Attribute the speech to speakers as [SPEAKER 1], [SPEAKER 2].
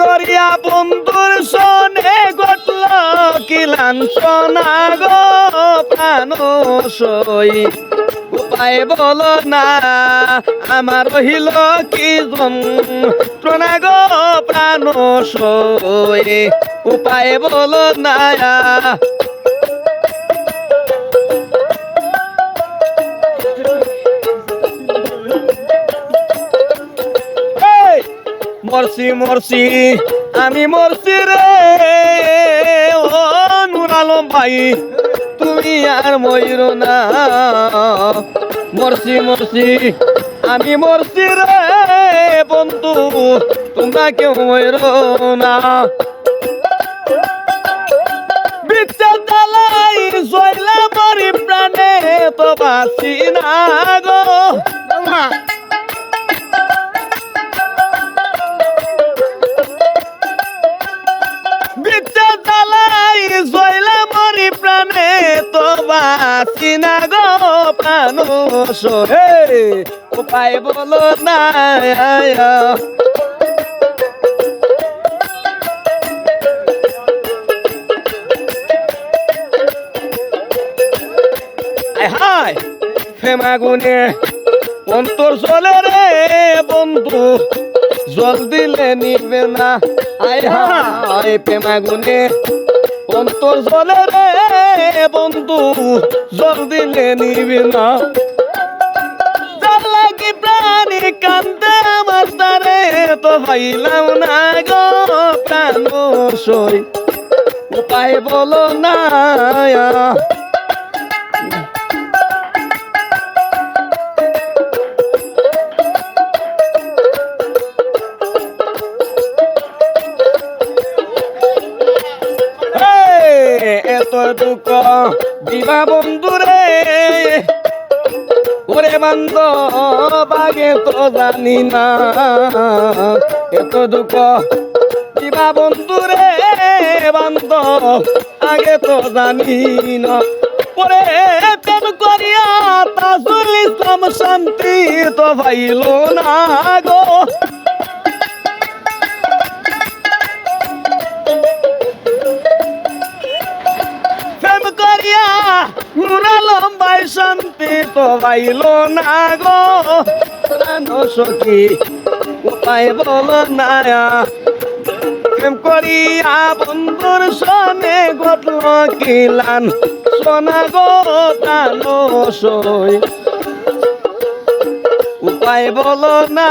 [SPEAKER 1] করিয়া বন্ধুর সনে ঘটল কি লাঞ্ছনা গো প্রাণ সই উপায় বলো না আমার রহিল কি যন্ত্রণা গো প্রাণ সই উপায় বলো না মরছি মরছি আমি মরছি রে ও নুর আলম ভাই তুমি আর ময়ূর না মরছি মরছি আমি মরছি রে বন্ধু তোমরা কেউ ময়ূর না বিচার দালাই জয়লা মরি প্রাণে তো বাসি না গো প্রাণে তো বাসি না গো প্রাণ সহে উপায় বলো না হায় ফেমাগুনে অন্তর চলে রে বন্ধু জল দিলে নিবে না আয় হায় প্রেমাগুনে অন্তর জলে রে বন্ধু জল দিলে নিবে না লাগি প্রাণী কান্দে আমার তারে তো ভাইলাম না গো প্রাণ সই উপায় বলো না এত দুঃখ দিবা বন্ধুরে ওরে বান্ধ বাগে তো জানি না এত দুঃখ দিবা বন্ধুরে বান্ধ আগে তো জানি না পরে প্রেম করিয়া তাজুল ইসলাম শান্তি তো ভাইল না গো লম্বাই শান্তি তো পাইল না গো প্রাণ সখী উপায় বল না প্রেম করিয়া বন্ধুর সনে ঘটল কিলান সোনা গো প্রাণ সই উপায় বল না